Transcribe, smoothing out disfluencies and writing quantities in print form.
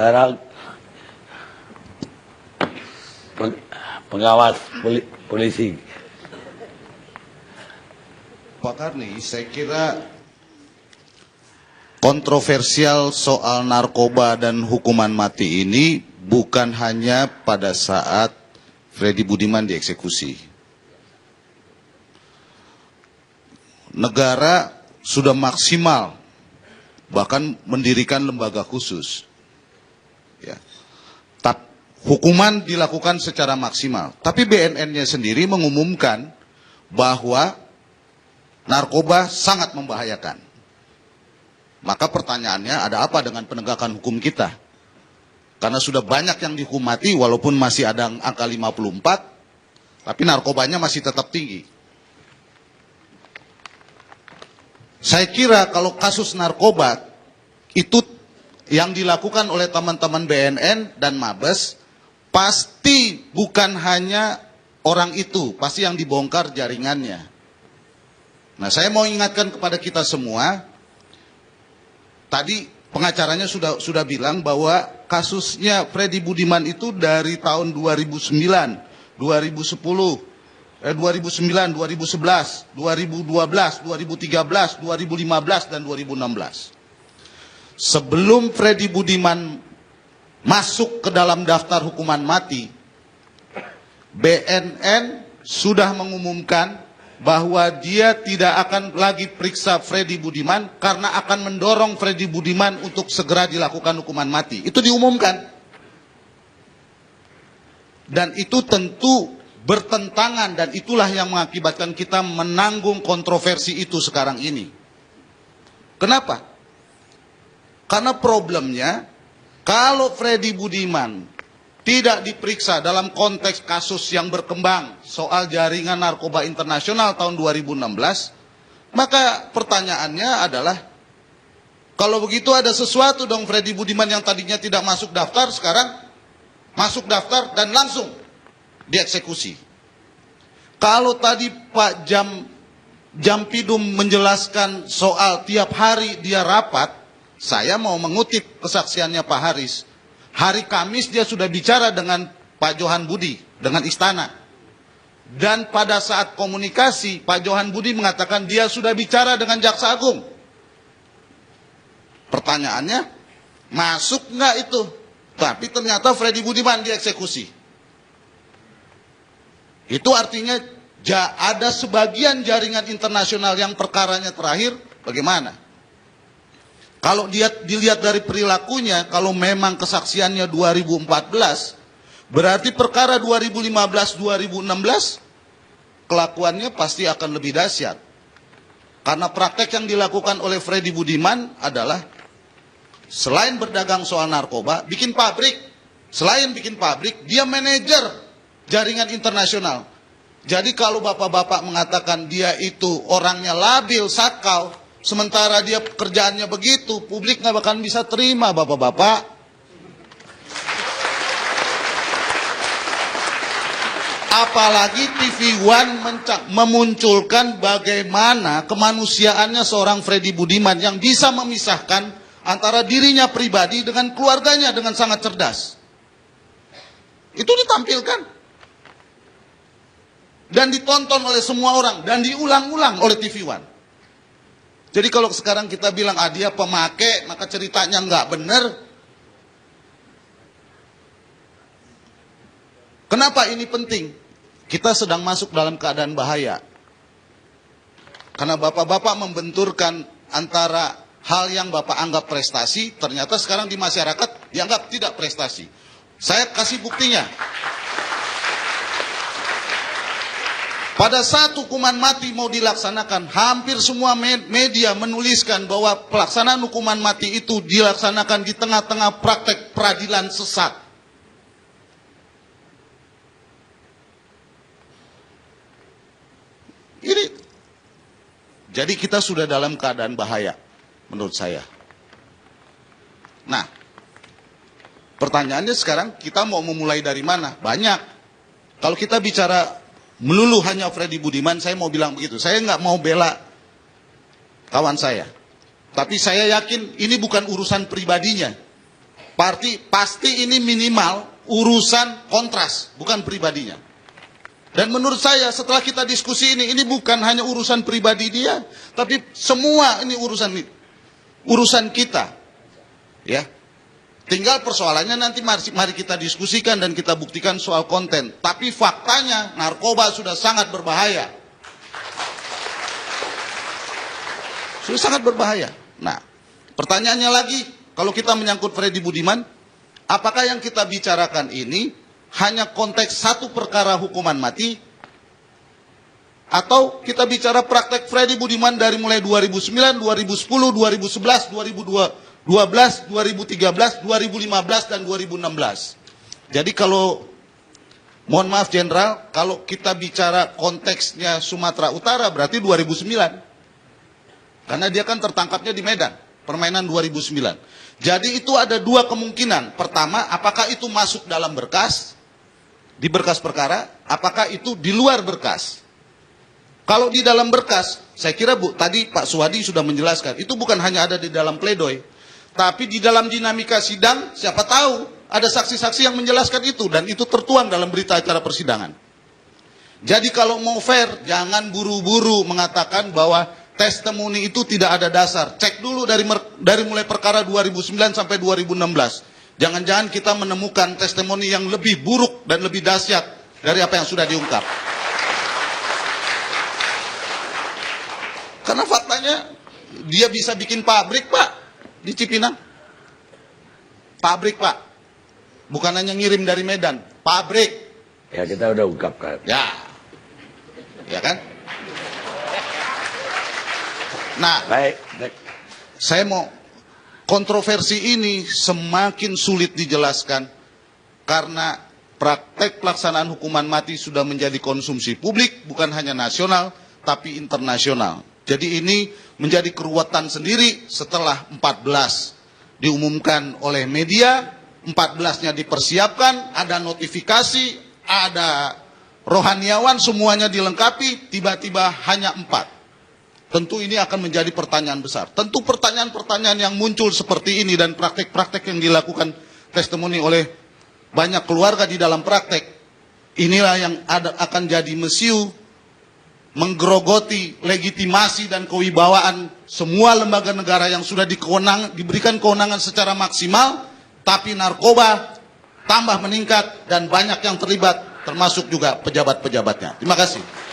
Sekarang pengawas polisi. Pak Karni, saya kira kontroversial soal narkoba dan hukuman mati ini bukan hanya pada saat Freddy Budiman dieksekusi. Negara sudah maksimal, bahkan mendirikan lembaga khusus. Ya. Hukuman dilakukan secara maksimal. Tapi BNN-nya sendiri mengumumkan bahwa narkoba sangat membahayakan. Maka pertanyaannya, ada apa dengan penegakan hukum kita? Karena sudah banyak yang dihukum mati walaupun masih ada angka 54, tapi narkobanya masih tetap tinggi. Saya kira kalau kasus narkoba itu yang dilakukan oleh teman-teman BNN dan Mabes, pasti bukan hanya orang itu, pasti yang dibongkar jaringannya. Nah, saya mau ingatkan kepada kita semua, tadi pengacaranya sudah bilang bahwa kasusnya Freddy Budiman itu dari tahun 2009, 2010, 2009, 2011, 2012, 2013, 2015, dan 2016. Sebelum Freddy Budiman masuk ke dalam daftar hukuman mati, BNN sudah mengumumkan bahwa dia tidak akan lagi periksa Freddy Budiman karena akan mendorong Freddy Budiman untuk segera dilakukan hukuman mati. Itu diumumkan. Dan itu tentu bertentangan, dan itulah yang mengakibatkan kita menanggung kontroversi itu sekarang ini. Kenapa? Karena problemnya, kalau Freddy Budiman tidak diperiksa dalam konteks kasus yang berkembang soal jaringan narkoba internasional tahun 2016, maka pertanyaannya adalah, kalau begitu ada sesuatu dong Freddy Budiman yang tadinya tidak masuk daftar, sekarang masuk daftar dan langsung dieksekusi. Kalau tadi Pak Jampidum menjelaskan soal tiap hari dia rapat, saya mau mengutip kesaksiannya Pak Haris. Hari Kamis dia sudah bicara dengan Pak Johan Budi, dengan Istana. Dan pada saat komunikasi, Pak Johan Budi mengatakan dia sudah bicara dengan Jaksa Agung. Pertanyaannya, masuk nggak itu? Tapi ternyata Freddy Budiman dieksekusi. Itu artinya ada sebagian jaringan internasional yang perkaranya terakhir, bagaimana? Kalau dilihat dari perilakunya, kalau memang kesaksiannya 2014, berarti perkara 2015-2016, kelakuannya pasti akan lebih dahsyat. Karena praktek yang dilakukan oleh Freddy Budiman adalah, selain berdagang soal narkoba, bikin pabrik. Selain bikin pabrik, dia manajer jaringan internasional. Jadi kalau bapak-bapak mengatakan dia itu orangnya labil, sakau, sementara dia pekerjaannya begitu, publik nggak bakal bisa terima, bapak-bapak. Apalagi TV One memunculkan bagaimana kemanusiaannya seorang Freddy Budiman yang bisa memisahkan antara dirinya pribadi dengan keluarganya dengan sangat cerdas. Itu ditampilkan. Dan ditonton oleh semua orang, dan diulang-ulang oleh TV One. Jadi kalau sekarang kita bilang, dia pemakai, maka ceritanya nggak benar. Kenapa ini penting? Kita sedang masuk dalam keadaan bahaya. Karena bapak-bapak membenturkan antara hal yang bapak anggap prestasi, ternyata sekarang di masyarakat dianggap tidak prestasi. Saya kasih buktinya. Pada saat hukuman mati mau dilaksanakan, hampir semua media menuliskan bahwa pelaksanaan hukuman mati itu dilaksanakan di tengah-tengah praktek peradilan sesat. Jadi kita sudah dalam keadaan bahaya, menurut saya. Nah, pertanyaannya sekarang kita mau memulai dari mana? Banyak. Kalau kita bicara melulu hanya Freddy Budiman, saya mau bilang begitu. Saya nggak mau bela kawan saya. Tapi saya yakin ini bukan urusan pribadinya. Pasti ini minimal urusan kontras, bukan pribadinya. Dan menurut saya setelah kita diskusi ini bukan hanya urusan pribadi dia, tapi semua ini urusan kita. Ya. Tinggal persoalannya nanti mari kita diskusikan dan kita buktikan soal konten. Tapi faktanya narkoba sudah sangat berbahaya. Sudah sangat berbahaya. Nah, pertanyaannya lagi, kalau kita menyangkut Freddy Budiman, apakah yang kita bicarakan ini hanya konteks satu perkara hukuman mati, atau kita bicara praktek Freddy Budiman dari mulai 2009, 2010, 2011, 2012, 2013, 2015, dan 2016. Jadi kalau, mohon maaf Jenderal, kalau kita bicara konteksnya Sumatera Utara berarti 2009. Karena dia kan tertangkapnya di Medan, permainan 2009. Jadi itu ada dua kemungkinan. Pertama, apakah itu masuk dalam berkas, di berkas perkara, apakah itu di luar berkas. Kalau di dalam berkas, saya kira Bu, tadi Pak Suhadi sudah menjelaskan, itu bukan hanya ada di dalam pledoi, tapi di dalam dinamika sidang, siapa tahu ada saksi-saksi yang menjelaskan itu, dan itu tertuang dalam berita acara persidangan. Jadi kalau mau fair, jangan buru-buru mengatakan bahwa testimoni itu tidak ada dasar. Cek dulu dari mulai perkara 2009 sampai 2016. Jangan-jangan kita menemukan testimoni yang lebih buruk dan lebih dahsyat dari apa yang sudah diungkap. Karena faktanya dia bisa bikin pabrik, Pak, di Cipinang. Pabrik, Pak. Bukan hanya ngirim dari Medan, pabrik. Ya, kita udah ungkapkan. Ya. Ya kan? Nah, Baik. saya mau, kontroversi ini semakin sulit dijelaskan karena praktek pelaksanaan hukuman mati sudah menjadi konsumsi publik, bukan hanya nasional, tapi internasional. Jadi ini menjadi keruwetan sendiri setelah 14 diumumkan oleh media, 14-nya dipersiapkan, ada notifikasi, ada rohaniawan, semuanya dilengkapi, tiba-tiba hanya 4. Tentu ini akan menjadi pertanyaan besar. Tentu pertanyaan-pertanyaan yang muncul seperti ini dan praktek-praktek yang dilakukan testimoni oleh banyak keluarga di dalam praktek, inilah yang akan jadi mesiu menggerogoti legitimasi dan kewibawaan semua lembaga negara yang sudah diberikan kewenangan secara maksimal, tapi narkoba tambah meningkat dan banyak yang terlibat, termasuk juga pejabat-pejabatnya. Terima kasih.